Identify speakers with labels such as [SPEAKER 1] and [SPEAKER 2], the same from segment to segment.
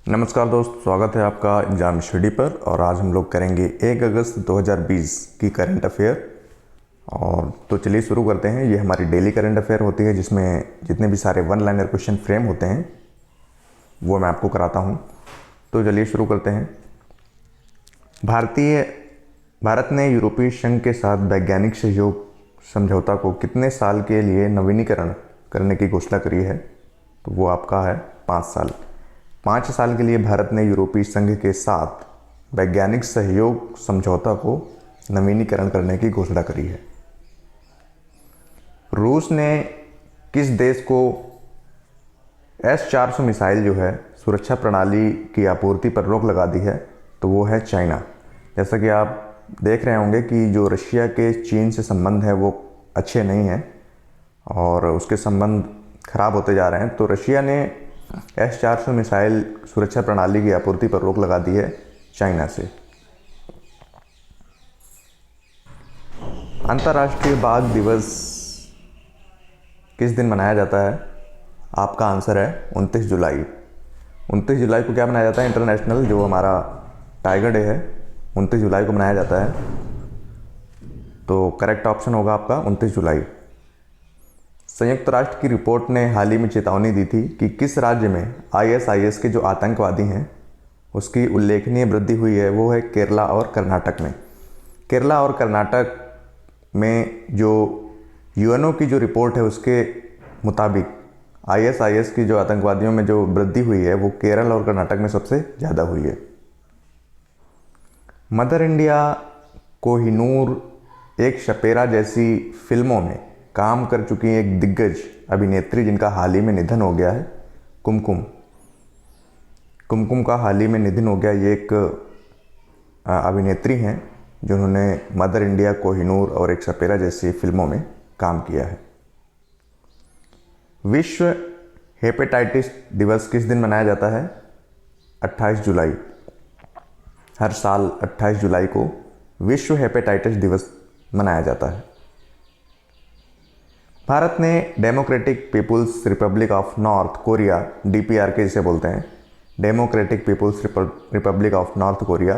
[SPEAKER 1] नमस्कार दोस्त, स्वागत है आपका एग्ज़ाम स्टडी पर। और आज हम लोग करेंगे 1 अगस्त 2020 की करंट अफेयर। और तो चलिए शुरू करते हैं। ये हमारी डेली करंट अफेयर होती है जिसमें जितने भी सारे वन लाइनर क्वेश्चन फ्रेम होते हैं वो मैं आपको कराता हूँ। तो चलिए शुरू करते हैं। भारत ने यूरोपीय संघ के साथ वैज्ञानिक सहयोग समझौता को कितने साल के लिए नवीनीकरण करने की घोषणा करी है? तो वो आपका है 5 साल। 5 साल के लिए भारत ने यूरोपीय संघ के साथ वैज्ञानिक सहयोग समझौता को नवीनीकरण करने की घोषणा करी है। रूस ने किस देश को S-400 मिसाइल जो है सुरक्षा प्रणाली की आपूर्ति पर रोक लगा दी है? तो वो है चाइना। जैसा कि आप देख रहे होंगे कि जो रशिया के चीन से संबंध है वो अच्छे नहीं हैं और उसके संबंध खराब होते जा रहे हैं। तो रशिया ने S-400 मिसाइल सुरक्षा प्रणाली की आपूर्ति पर रोक लगा दी है चाइना से। अंतर्राष्ट्रीय बाघ दिवस किस दिन मनाया जाता है? आपका आंसर है 29 जुलाई। 29 जुलाई को क्या मनाया जाता है? इंटरनेशनल जो हमारा टाइगर डे है 29 जुलाई को मनाया जाता है। तो करेक्ट ऑप्शन होगा आपका 29 जुलाई। संयुक्त राष्ट्र की रिपोर्ट ने हाल ही में चेतावनी दी थी कि किस राज्य में ISIS के जो आतंकवादी हैं उसकी उल्लेखनीय वृद्धि हुई है। वो है केरला और कर्नाटक में। केरला और कर्नाटक में जो UNO की जो रिपोर्ट है उसके मुताबिक ISIS की जो आतंकवादियों में जो वृद्धि हुई है वो केरल और कर्नाटक में सबसे ज़्यादा हुई है। मदर इंडिया कोहिनूर एक छपेरा जैसी फिल्मों में काम कर चुकी एक दिग्गज अभिनेत्री जिनका हाल ही में निधन हो गया है, कुमकुम का हाल ही में निधन हो गया। ये एक अभिनेत्री हैं जिन्होंने मदर इंडिया कोहिनूर और एक छपेरा जैसी फिल्मों में काम किया है। विश्व हेपेटाइटिस दिवस किस दिन मनाया जाता है? 28 जुलाई। हर साल 28 जुलाई को विश्व हेपेटाइटिस दिवस मनाया जाता है। भारत ने democratic people's republic of north Korea DPRK जिसे बोलते हैं, democratic people's republic of north Korea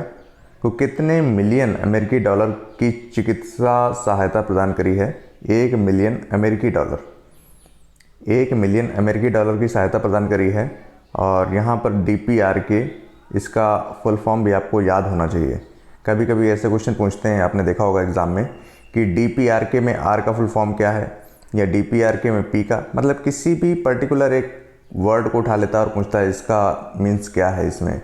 [SPEAKER 1] को कितने मिलियन अमेरिकी डॉलर की चिकित्सा सहायता प्रदान करी है? 1 मिलियन अमेरिकी डॉलर। 1 मिलियन अमेरिकी डॉलर की सहायता प्रदान करी है। और यहाँ पर DPRK इसका फुल फॉर्म भी आपको याद होना चाहिए। कभी कभी ऐसे क्वेश्चन पूछते हैं, आपने देखा होगा एग्जाम में, कि DPRK में R का फुल फॉर्म क्या है या DPRK में P का, मतलब किसी भी पर्टिकुलर एक वर्ड को उठा लेता है और पूछता है इसका मीन्स क्या है इसमें,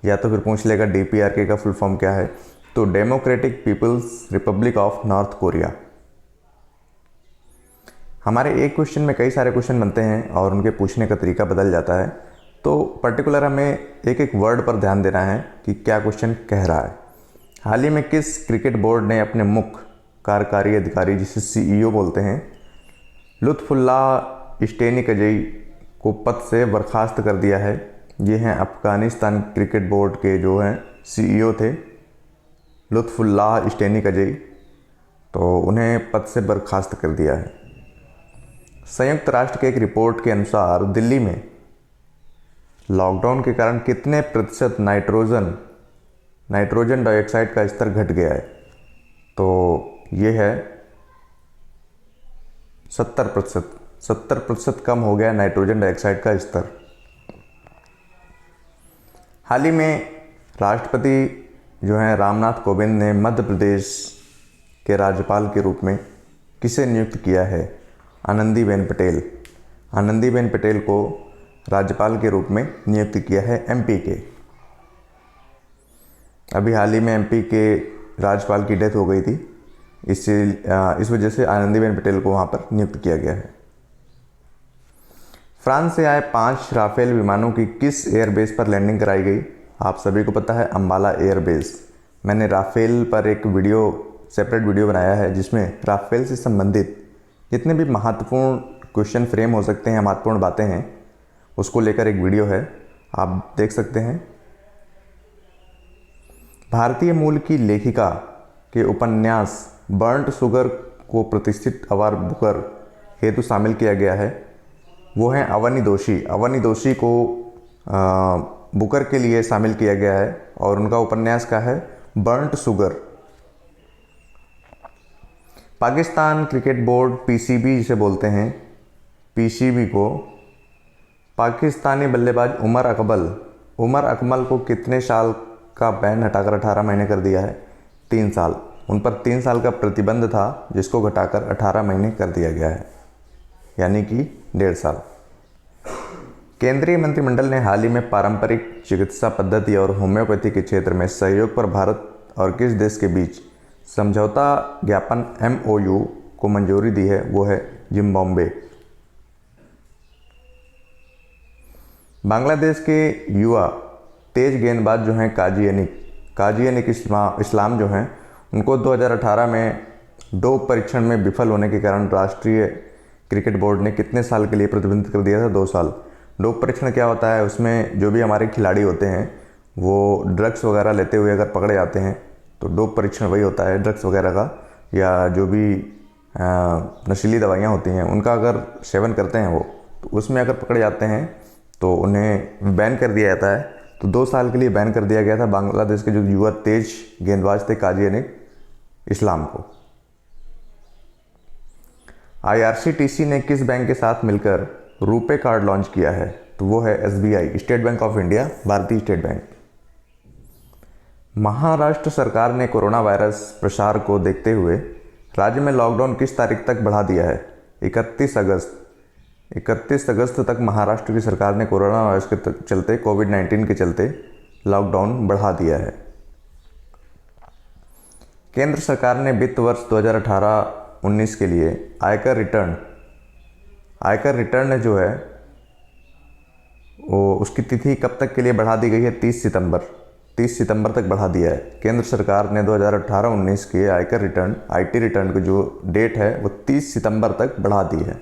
[SPEAKER 1] या तो फिर पूछ लेगा DPRK का फुल फॉर्म क्या है। तो democratic people's republic of north Korea. हमारे एक क्वेश्चन में कई सारे क्वेश्चन बनते हैं और उनके पूछने का तरीका बदल जाता है। तो पर्टिकुलर हमें एक एक वर्ड पर ध्यान देना है कि क्या क्वेश्चन कह रहा है। हाल ही में किस क्रिकेट बोर्ड ने अपने मुख्य कार्यकारी अधिकारी जिसे CEO बोलते हैं लुत्फुल्लाह इश्तेनिकजई को पद से बर्खास्त कर दिया है? ये हैं अफ़गानिस्तान क्रिकेट बोर्ड के जो हैं CEO थे लुत्फुल्लाह इश्तेनिकजई, तो उन्हें पद से बर्खास्त कर दिया है। संयुक्त राष्ट्र के एक रिपोर्ट के अनुसार दिल्ली में लॉकडाउन के कारण कितने प्रतिशत नाइट्रोजन डाइऑक्साइड का स्तर घट गया है? तो ये है 70%। 70% कम हो गया नाइट्रोजन डाइऑक्साइड का स्तर। हाल ही में राष्ट्रपति जो हैं रामनाथ कोविंद ने मध्य प्रदेश के राज्यपाल के रूप में किसे नियुक्त किया है? आनंदीबेन पटेल। आनंदीबेन पटेल को राज्यपाल के रूप में नियुक्त किया है MP के। अभी हाल ही में MP के राज्यपाल की डेथ हो गई थी, इस वजह से आनंदीबेन पटेल को वहाँ पर नियुक्त किया गया है। फ्रांस से आए 5 राफेल विमानों की किस एयरबेस पर लैंडिंग कराई गई? आप सभी को पता है अम्बाला एयरबेस। मैंने राफेल पर एक सेपरेट वीडियो बनाया है जिसमें राफेल से संबंधित जितने भी महत्वपूर्ण क्वेश्चन फ्रेम हो सकते हैं, महत्वपूर्ण बातें हैं, उसको लेकर एक वीडियो है, आप देख सकते हैं। भारतीय मूल की लेखिका के उपन्यास बर्न्ट शुगर को प्रतिष्ठित अवार्ड बुकर हेतु शामिल किया गया है। वो हैं अवनी दोषी। अवनी दोषी को बुकर के लिए शामिल किया गया है और उनका उपन्यास का है burnt sugar. Pakistan cricket board PCB जिसे बोलते हैं, पीसीबी को पाकिस्तानी बल्लेबाज उमर अकमल को कितने साल का बैन हटाकर 18 महीने कर दिया है? 3 साल। उन पर 3 साल का प्रतिबंध था जिसको घटाकर 18 महीने कर दिया गया है, यानी कि 1.5 साल। केंद्रीय मंत्रिमंडल ने हाल ही में पारंपरिक चिकित्सा पद्धति और होम्योपैथी के क्षेत्र में सहयोग पर भारत और किस देश के बीच समझौता ज्ञापन MOU को मंजूरी दी है? वो है जिम्बाब्वे। बांग्लादेश के युवा तेज गेंदबाज जो हैं काजी इस्लाम जो हैं, उनको 2018 में डोप परीक्षण में विफल होने के कारण राष्ट्रीय क्रिकेट बोर्ड ने कितने साल के लिए प्रतिबंधित कर दिया था? 2 साल। डोप परीक्षण क्या होता है? उसमें जो भी हमारे खिलाड़ी होते हैं वो ड्रग्स वगैरह लेते हुए अगर पकड़े जाते हैं तो डोप परीक्षण वही होता है, ड्रग्स वगैरह का, या जो भी नशीली दवाइयाँ होती हैं उनका अगर सेवन करते हैं वो, तो उसमें अगर पकड़े जाते हैं तो उन्हें बैन कर दिया जाता है। तो 2 साल के लिए बैन कर दिया गया था बांग्लादेश के जो युवा तेज गेंदबाज थे काजी इस्लाम को। IRCTC ने किस बैंक के साथ मिलकर रुपे कार्ड लॉन्च किया है? तो वो है SBI, state bank of India, भारतीय स्टेट बैंक। महाराष्ट्र सरकार ने कोरोना वायरस प्रसार को देखते हुए राज्य में लॉकडाउन किस तारीख तक बढ़ा दिया है? 31 अगस्त। 31 अगस्त तक महाराष्ट्र की सरकार ने कोरोना वायरस के चलते, कोविड-19 के चलते लॉकडाउन बढ़ा दिया है। केंद्र सरकार ने वित्त वर्ष 2018-19 के लिए आयकर रिटर्न जो है वो उसकी तिथि कब तक के लिए बढ़ा दी गई है? 30 सितंबर तक बढ़ा दिया है। केंद्र सरकार ने 2018-19 के आयकर रिटर्न IT रिटर्न की जो डेट है वो 30 सितंबर तक बढ़ा दी है।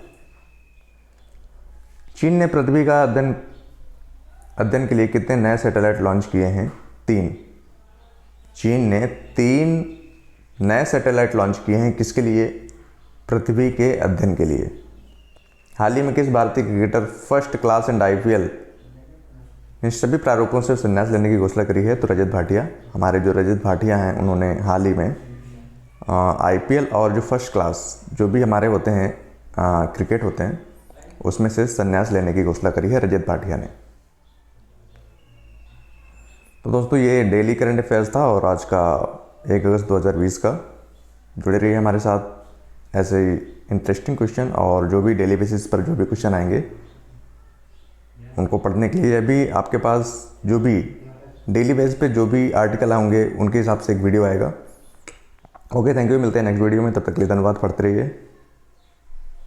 [SPEAKER 1] चीन ने पृथ्वी का अध्ययन के लिए कितने नए सैटेलाइट लॉन्च किए हैं? 3। चीन ने 3 नए सैटेलाइट लॉन्च किए हैं। किसके लिए? पृथ्वी के अध्ययन के लिए। हाल ही में किस भारतीय cricketer first class and IPL इन सभी प्रारूपों से संन्यास लेने की घोषणा करी है? तो रजत भाटिया। हमारे जो रजत भाटिया हैं उन्होंने हाल ही में IPL और जो फर्स्ट क्लास जो भी हमारे होते हैं क्रिकेट होते हैं उसमें से संन्यास लेने की घोषणा करी है रजत भाटिया ने। तो दोस्तों ये डेली करंट अफेयर्स था और आज का 1 अगस्त 2020 का। जुड़े रहिए हमारे साथ ऐसे ही इंटरेस्टिंग क्वेश्चन और जो भी डेली बेसिस पर जो भी क्वेश्चन आएंगे उनको पढ़ने के लिए भी आपके पास जो भी डेली बेस पे जो भी आर्टिकल होंगे उनके हिसाब से एक वीडियो आएगा। Okay, thank you. मिलते हैं नेक्स्ट वीडियो में, तब तक के लिए धन्यवाद। पढ़ते रहिए।